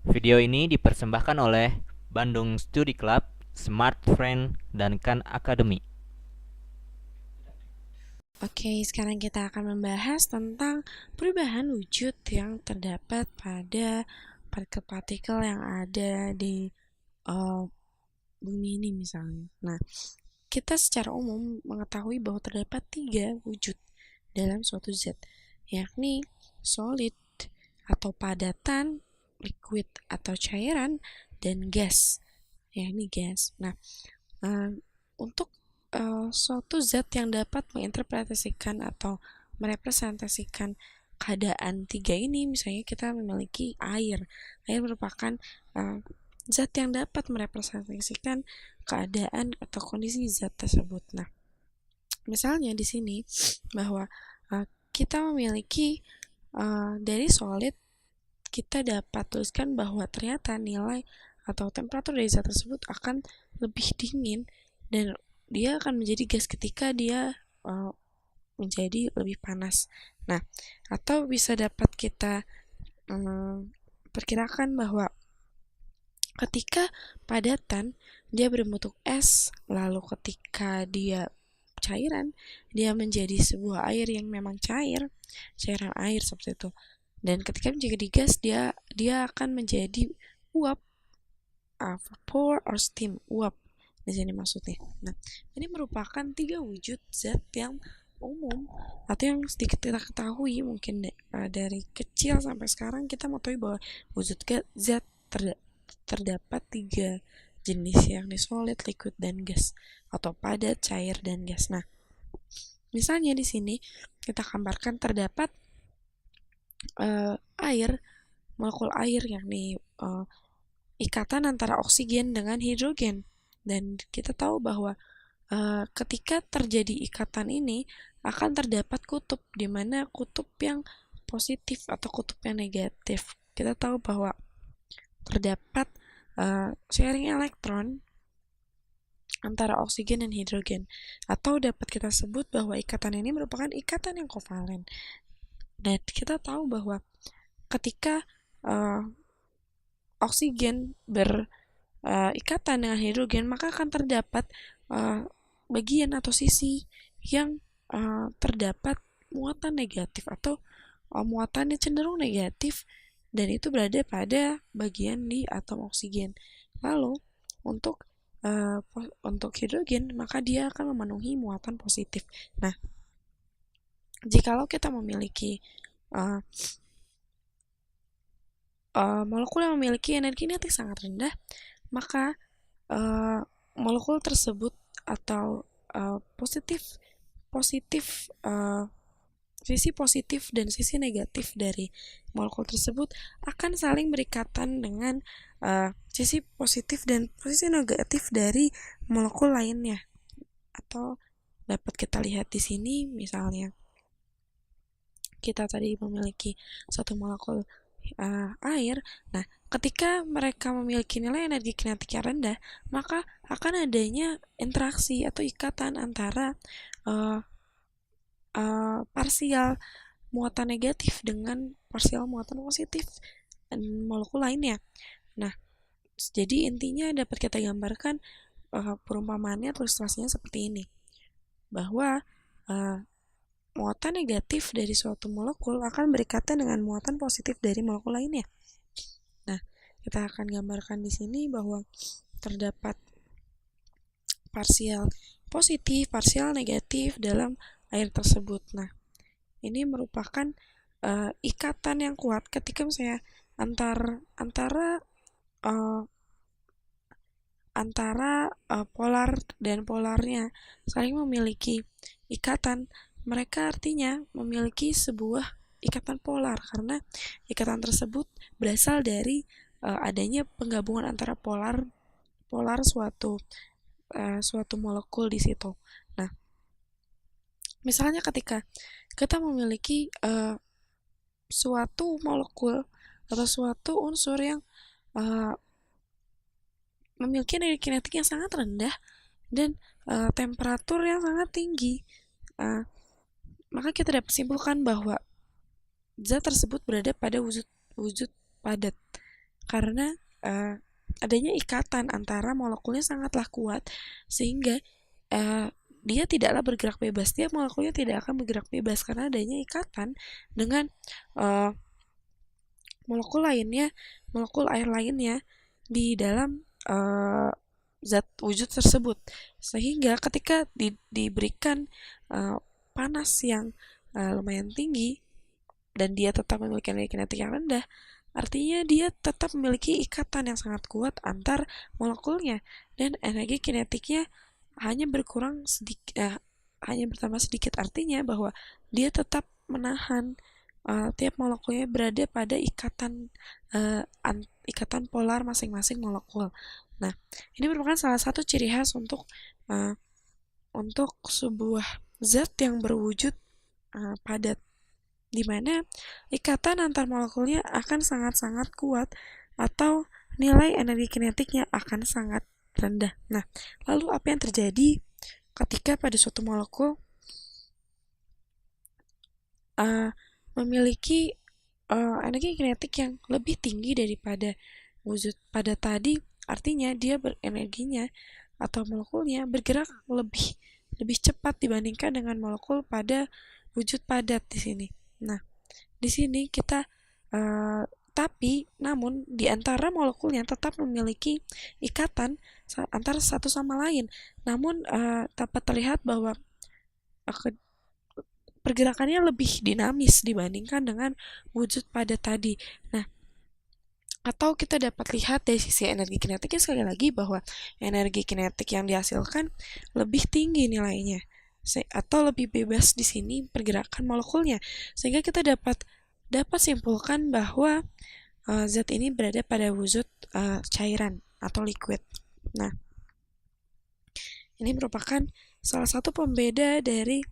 Video ini dipersembahkan oleh Bandung Study Club, Smart Friend, dan Khan Academy. Oke, sekarang kita akan membahas tentang perubahan wujud yang terdapat pada partikel-partikel yang ada di uh, bumi ini misalnya. Nah, kita secara umum mengetahui bahwa terdapat 3 wujud dalam suatu zat, yakni solid atau padatan, liquid atau cairan, dan gas, yakni gas. Nah, untuk suatu zat yang dapat menginterpretasikan atau merepresentasikan keadaan 3 ini, misalnya kita memiliki air. Air merupakan uh, zat yang dapat merepresentasikan keadaan atau kondisi zat tersebut. Nah, misalnya di sini bahwa kita memiliki dari solid, kita dapat tuliskan bahwa ternyata nilai atau temperatur dari zat tersebut akan lebih dingin dan dia akan menjadi gas ketika dia menjadi lebih panas. Nah, atau bisa dapat kita perkirakan bahwa ketika padatan dia berbentuk es, lalu ketika dia cairan dia menjadi sebuah air yang memang cair, cairan air seperti itu. Dan ketika menjadi gas dia akan menjadi uap, vapor or steam, uap di sini maksudnya. Nah, ini merupakan 3 wujud zat yang umum atau yang sedikit kita ketahui mungkin dari kecil sampai sekarang kita mengetahui bahwa wujud zat terdapat 3 jenis, yakni solid, liquid, dan gas atau padat, cair, dan gas. Nah, misalnya di sini kita gambarkan terdapat air, molekul air yakni ikatan antara oksigen dengan hidrogen. Dan kita tahu bahwa ketika terjadi ikatan ini akan terdapat kutub, di mana kutub yang positif atau kutub yang negatif. Kita tahu bahwa terdapat sharing elektron antara oksigen dan hidrogen, atau dapat kita sebut bahwa ikatan ini merupakan ikatan yang kovalen. Dan kita tahu bahwa ketika oksigen berikatan dengan hidrogen, maka akan terdapat bagian atau sisi yang terdapat muatan negatif atau muatannya cenderung negatif, dan itu berada pada bagian di atom oksigen. Lalu untuk hidrogen maka dia akan memenuhi muatan positif. Nah, jikalau kita memiliki uh, molekul yang memiliki energi kinetik sangat rendah, maka molekul tersebut atau positif positif sisi positif dan sisi negatif dari molekul tersebut akan saling berikatan dengan sisi positif dan sisi negatif dari molekul lainnya. Atau dapat kita lihat di sini, misalnya kita tadi memiliki satu molekul air. Nah, ketika mereka memiliki nilai energi kinetik yang rendah, maka akan adanya interaksi atau ikatan antara parsial muatan negatif dengan parsial muatan positif molekul lainnya. Nah, jadi intinya dapat kita gambarkan perumpamaannya atau ilustrasinya seperti ini, bahwa muatan negatif dari suatu molekul akan berikatan dengan muatan positif dari molekul lainnya. Nah, kita akan gambarkan di sini bahwa terdapat parsial positif, parsial negatif dalam air tersebut. Nah, ini merupakan ikatan yang kuat ketika misalnya antara uh, polar dan polarnya saling memiliki ikatan. Mereka artinya memiliki sebuah ikatan polar karena ikatan tersebut berasal dari adanya penggabungan antara polar suatu molekul di situ. Nah, misalnya ketika kita memiliki suatu molekul atau suatu unsur yang uh, memiliki energi kinetik yang sangat rendah dan temperatur yang sangat tinggi, maka kita dapat simpulkan bahwa zat tersebut berada pada wujud padat. karena adanya ikatan antara molekulnya sangatlah kuat sehingga dia tidaklah bergerak bebas. Tiap molekulnya tidak akan bergerak bebas karena adanya ikatan dengan molekul lainnya, molekul air lainnya di dalam zat wujud tersebut. Sehingga ketika diberikan panas yang lumayan tinggi dan dia tetap memiliki energi kinetik yang rendah, artinya dia tetap memiliki ikatan yang sangat kuat antar molekulnya dan energi kinetiknya hanya berkurang sedikit, hanya bertambah sedikit. Artinya bahwa dia tetap menahan tiap molekulnya berada pada ikatan polar masing-masing molekul. Nah, ini merupakan salah satu ciri khas untuk sebuah zat yang berwujud padat, di mana ikatan antar molekulnya akan sangat-sangat kuat atau nilai energi kinetiknya akan sangat rendah. Nah, lalu apa yang terjadi ketika pada suatu molekul memiliki energi kinetik yang lebih tinggi daripada wujud padat tadi? Artinya dia berenerginya atau molekulnya bergerak lebih cepat dibandingkan dengan molekul pada wujud padat di sini. Nah, di sini kita namun di antara molekulnya tetap memiliki ikatan antara satu sama lain. Namun dapat terlihat bahwa pergerakannya lebih dinamis dibandingkan dengan wujud padat tadi. Nah, atau kita dapat lihat dari sisi energi kinetiknya sekali lagi bahwa energi kinetik yang dihasilkan lebih tinggi nilainya atau lebih bebas di sini pergerakan molekulnya, sehingga kita dapat simpulkan bahwa zat ini berada pada wujud cairan atau liquid. Nah, ini merupakan salah satu pembeda dari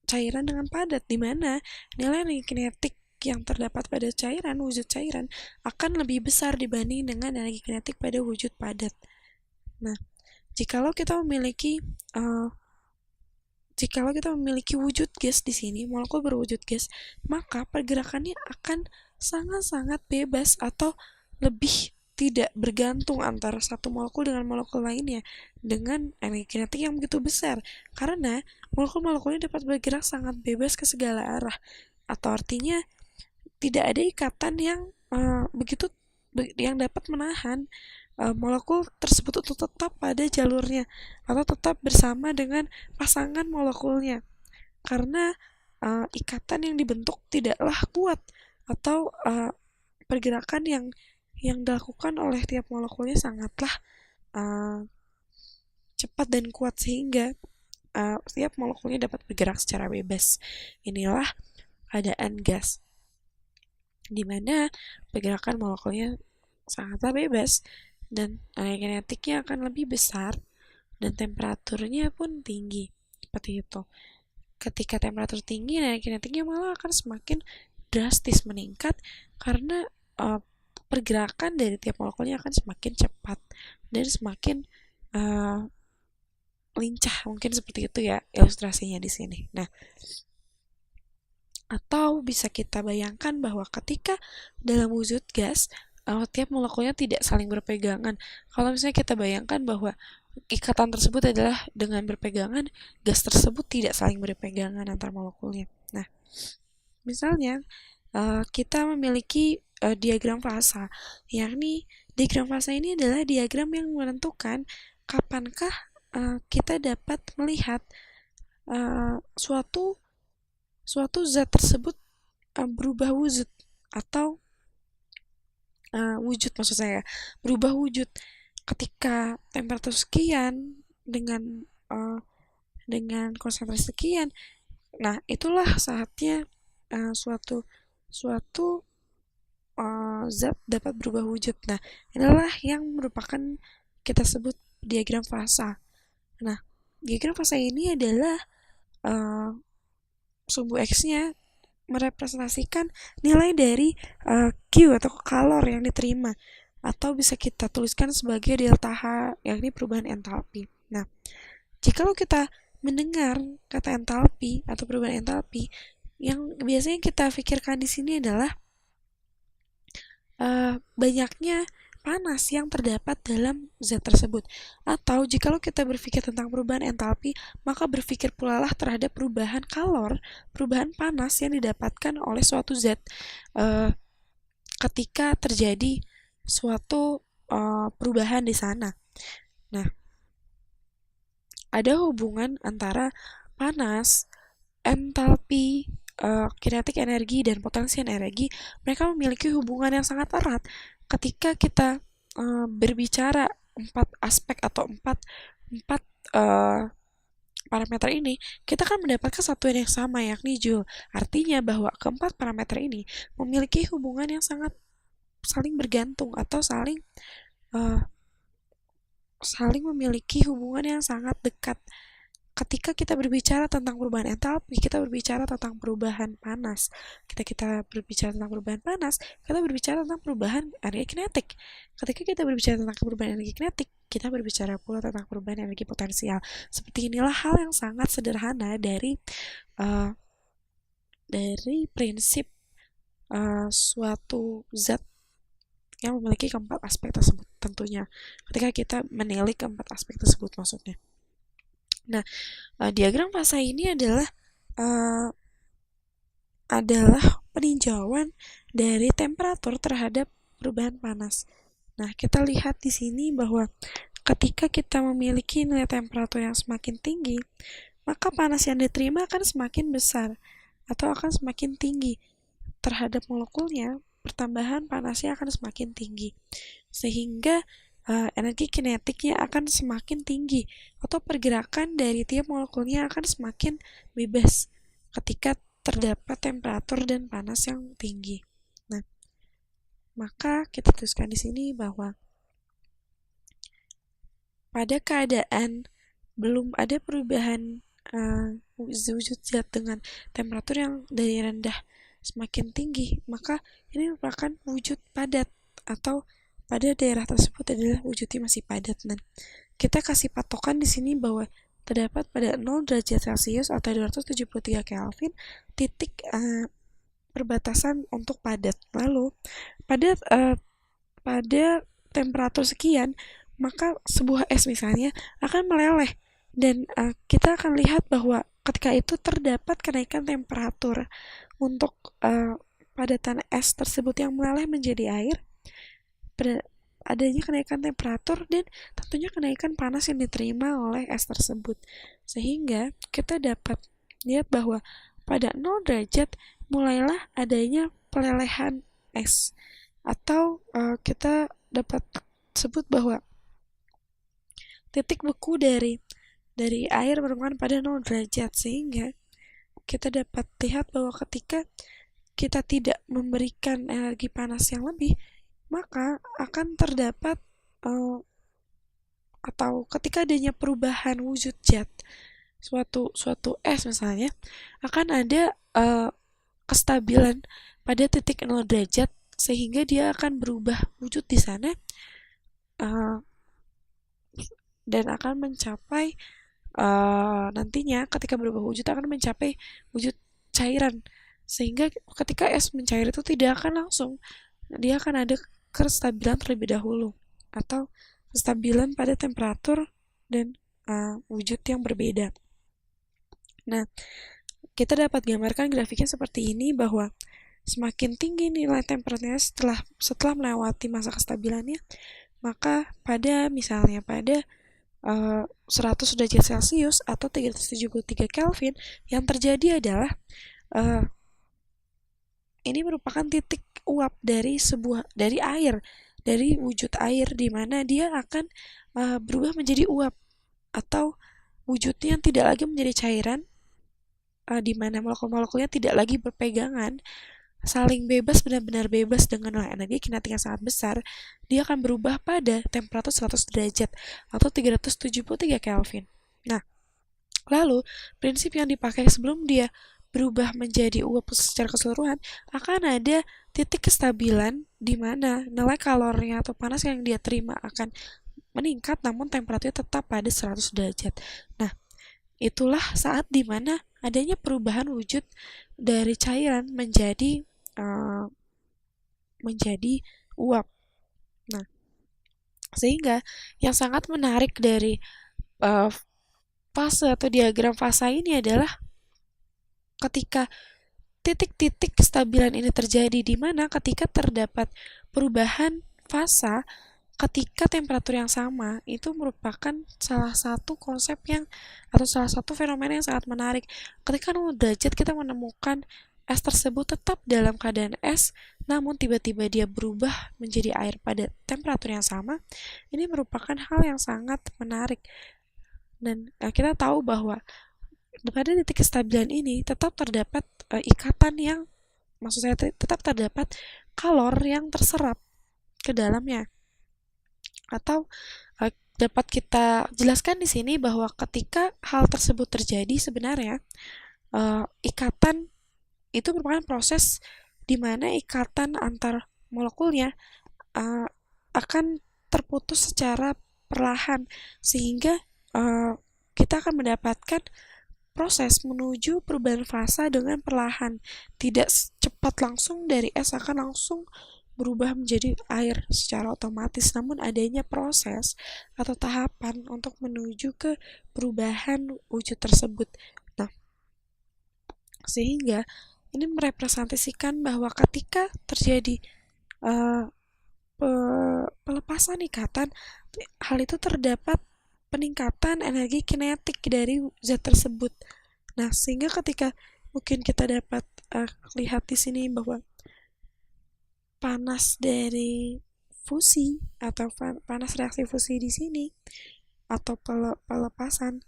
cairan dengan padat, di mana nilai energi kinetik yang terdapat pada cairan, wujud cairan, akan lebih besar dibanding dengan energi kinetik pada wujud padat. Nah, jikalau kita memiliki wujud gas di sini, molekul berwujud gas, maka pergerakannya akan sangat-sangat bebas atau lebih tidak bergantung antara satu molekul dengan molekul lainnya dengan energi kinetik yang begitu besar, karena molekul-molekulnya dapat bergerak sangat bebas ke segala arah, atau artinya tidak ada ikatan yang yang dapat menahan molekul tersebut untuk tetap pada jalurnya atau tetap bersama dengan pasangan molekulnya, karena ikatan yang dibentuk tidaklah kuat atau pergerakan yang dilakukan oleh tiap molekulnya sangatlah cepat dan kuat sehingga tiap molekulnya dapat bergerak secara bebas. Inilah keadaan gas, di mana pergerakan molekulnya sangatlah bebas dan energi kinetiknya akan lebih besar dan temperaturnya pun tinggi. Seperti itu. Ketika temperatur tinggi, energi kinetiknya malah akan semakin drastis meningkat karena pergerakan dari tiap molekulnya akan semakin cepat dan semakin lincah. Mungkin seperti itu ya ilustrasinya di sini. Nah, atau bisa kita bayangkan bahwa ketika dalam wujud gas, tiap molekulnya tidak saling berpegangan. Kalau misalnya kita bayangkan bahwa ikatan tersebut adalah dengan berpegangan, gas tersebut tidak saling berpegangan antar molekulnya. Nah, misalnya kita memiliki diagram fasa, yakni diagram fasa ini adalah diagram yang menentukan kapankah kita dapat melihat suatu zat tersebut berubah wujud atau wujud, maksud saya berubah wujud ketika temperatur sekian dengan konsentrasi sekian. Nah, itulah saatnya suatu zat dapat berubah wujud. Nah, inilah yang merupakan kita sebut diagram fasa. Nah, diagram fasa ini adalah sumbu X-nya merepresentasikan nilai dari Q atau kalor yang diterima, atau bisa kita tuliskan sebagai delta H, yakni perubahan entalpi. Nah, jikalau kita mendengar kata entalpi atau perubahan entalpi, yang biasanya kita pikirkan di sini adalah banyaknya panas yang terdapat dalam zat tersebut. Atau jikalau kita berpikir tentang perubahan entalpi, maka berpikir pula lah terhadap perubahan kalor, perubahan panas yang didapatkan oleh suatu zat ketika terjadi suatu perubahan di sana. Nah, ada hubungan antara panas, entalpi, kinetik energi, dan potensi energi. Mereka memiliki hubungan yang sangat erat ketika kita berbicara empat aspek atau empat parameter ini, kita akan mendapatkan satuan yang sama, yakni Joule. Artinya bahwa keempat parameter ini memiliki hubungan yang sangat saling bergantung atau saling memiliki hubungan yang sangat dekat. Ketika kita berbicara tentang perubahan entalpi, kita berbicara tentang perubahan panas. Ketika kita berbicara tentang perubahan panas, kita berbicara tentang perubahan energi kinetik. Ketika kita berbicara tentang perubahan energi kinetik, kita berbicara pula tentang perubahan energi potensial. Seperti inilah hal yang sangat sederhana dari prinsip suatu zat yang memiliki keempat aspek tersebut tentunya. Ketika kita menilik keempat aspek tersebut maksudnya. Nah, diagram fasa ini adalah peninjauan dari temperatur terhadap perubahan panas. Nah, kita lihat di sini bahwa ketika kita memiliki nilai temperatur yang semakin tinggi, maka panas yang diterima akan semakin besar atau akan semakin tinggi terhadap molekulnya. Pertambahan panasnya akan semakin tinggi, sehingga energi kinetiknya akan semakin tinggi atau pergerakan dari tiap molekulnya akan semakin bebas ketika terdapat temperatur dan panas yang tinggi. Nah, maka kita tuliskan di sini bahwa pada keadaan belum ada perubahan wujud zat dengan temperatur yang dari rendah semakin tinggi, maka ini merupakan wujud padat atau pada daerah tersebut adalah wujudnya masih padat. Dan kita kasih patokan di sini bahwa terdapat pada 0 derajat Celcius atau 273 Kelvin titik perbatasan untuk padat. Lalu pada temperatur sekian, maka sebuah es misalnya akan meleleh dan kita akan lihat bahwa ketika itu terdapat kenaikan temperatur untuk padatan es tersebut yang meleleh menjadi air. Adanya kenaikan temperatur dan tentunya kenaikan panas yang diterima oleh es tersebut, sehingga kita dapat lihat bahwa pada 0 derajat mulailah adanya pelelehan es, atau kita dapat sebut bahwa titik beku dari air merupakan pada 0 derajat, sehingga kita dapat lihat bahwa ketika kita tidak memberikan energi panas yang lebih, maka akan terdapat atau ketika adanya perubahan wujud zat suatu es misalnya, akan ada kestabilan pada titik 0 derajat, sehingga dia akan berubah wujud di sana dan akan mencapai nantinya ketika berubah wujud akan mencapai wujud cairan, sehingga ketika es mencair itu tidak akan langsung, dia akan ada kestabilan terlebih dahulu atau kestabilan pada temperatur dan wujud yang berbeda. Nah, kita dapat gambarkan grafiknya seperti ini bahwa semakin tinggi nilai temperaturnya setelah melewati masa kestabilannya, maka misalnya pada 100 derajat Celcius atau 373 Kelvin, yang terjadi adalah ini merupakan titik uap dari air, dari wujud air, di mana dia akan berubah menjadi uap atau wujudnya tidak lagi menjadi cairan, di mana molekul-molekulnya tidak lagi berpegangan, saling bebas, benar-benar bebas dengan energi kinetik yang sangat besar. Dia akan berubah pada temperatur 100 derajat atau 373 Kelvin. Nah, lalu prinsip yang dipakai sebelum dia berubah menjadi uap secara keseluruhan, akan ada titik kestabilan di mana nilai kalornya atau panas yang dia terima akan meningkat, namun temperaturnya tetap pada 100 derajat. Nah, itulah saat di mana adanya perubahan wujud dari cairan menjadi uap. Nah, sehingga yang sangat menarik dari uh, fase atau diagram fasa ini adalah ketika titik-titik kestabilan ini terjadi, di mana ketika terdapat perubahan fasa ketika temperatur yang sama, itu merupakan salah satu konsep yang atau salah satu fenomena yang sangat menarik. Ketika 0 derajat kita menemukan es tersebut tetap dalam keadaan es, namun tiba-tiba dia berubah menjadi air pada temperatur yang sama. Ini merupakan hal yang sangat menarik. Dan kita tahu bahwa pada titik kestabilan ini tetap terdapat ikatan yang, maksud saya tetap terdapat kalor yang terserap ke dalamnya. Atau dapat kita jelaskan di sini bahwa ketika hal tersebut terjadi, sebenarnya ikatan itu merupakan proses di mana ikatan antar molekulnya akan terputus secara perlahan, sehingga kita akan mendapatkan proses menuju perubahan fasa dengan perlahan, tidak cepat langsung dari es akan langsung berubah menjadi air secara otomatis, namun adanya proses atau tahapan untuk menuju ke perubahan wujud tersebut. Nah, sehingga ini merepresentasikan bahwa ketika terjadi pelepasan ikatan, hal itu terdapat peningkatan energi kinetik dari zat tersebut. Nah, sehingga ketika mungkin kita dapat lihat di sini bahwa panas dari fusi atau panas reaksi fusi di sini atau pelepasan,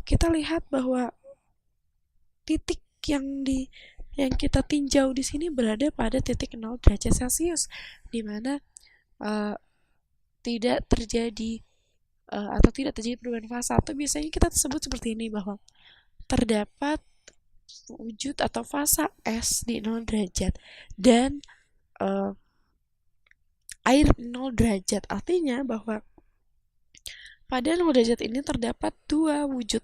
kita lihat bahwa titik yang kita tinjau di sini berada pada titik 0 derajat Celcius, di mana tidak terjadi atau tidak terjadi perubahan fasa, atau biasanya kita sebut seperti ini, bahwa terdapat wujud atau fasa es di 0 derajat dan air 0 derajat. Artinya bahwa pada 0 derajat ini terdapat dua wujud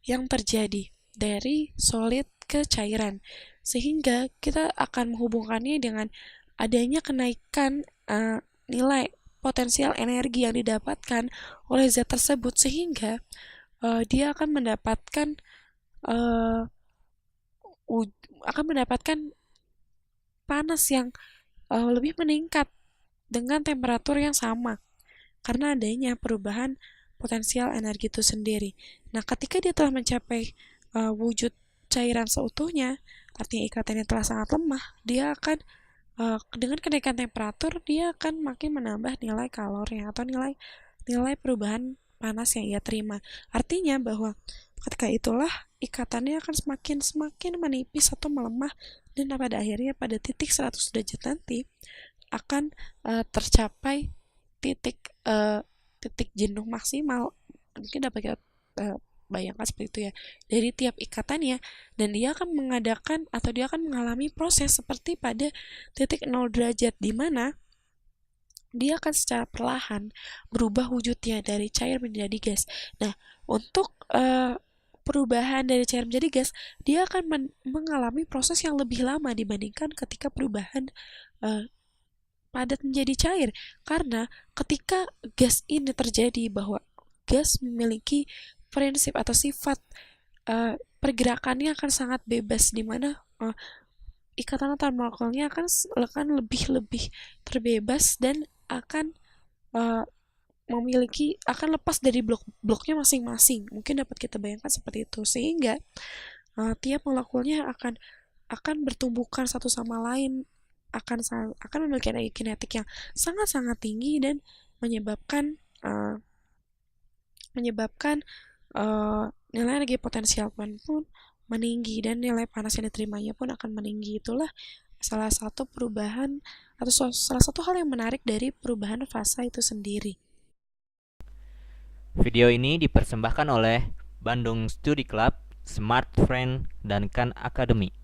yang terjadi dari solid ke cairan, sehingga kita akan menghubungkannya dengan adanya kenaikan nilai potensial energi yang didapatkan oleh zat tersebut, sehingga dia akan mendapatkan panas yang lebih meningkat dengan temperatur yang sama karena adanya perubahan potensial energi itu sendiri. Nah, ketika dia telah mencapai wujud cairan seutuhnya, artinya ikatannya telah sangat lemah, dia akan dengan kenaikan temperatur dia akan makin menambah nilai kalornya atau nilai perubahan panas yang ia terima. Artinya bahwa ketika itulah ikatannya akan semakin menipis atau melemah, dan pada akhirnya pada titik 100 derajat nanti akan tercapai titik jenuh maksimal. Mungkin dapat kita bayangkan seperti itu ya, dari tiap ikatannya, dan dia akan mengadakan atau dia akan mengalami proses seperti pada titik 0 derajat, di mana dia akan secara perlahan berubah wujudnya dari cair menjadi gas. Nah, untuk perubahan dari cair menjadi gas, dia akan mengalami proses yang lebih lama dibandingkan ketika perubahan padat menjadi cair. Karena ketika gas ini terjadi, bahwa gas memiliki prinsip atau sifat pergerakannya akan sangat bebas, di mana ikatan antar molekulnya akan lebih terbebas dan akan akan lepas dari blok-bloknya masing-masing. Mungkin dapat kita bayangkan seperti itu, sehingga tiap molekulnya akan bertumbukan satu sama lain, akan memiliki energi kinetik yang sangat-sangat tinggi, dan menyebabkan nilai energi potensial pun meninggi, dan nilai panas yang diterimanya pun akan meninggi. Itulah salah satu perubahan atau salah satu hal yang menarik dari perubahan fasa itu sendiri. Video ini dipersembahkan oleh Bandung Study Club, Smart Friend, dan Khan Academy.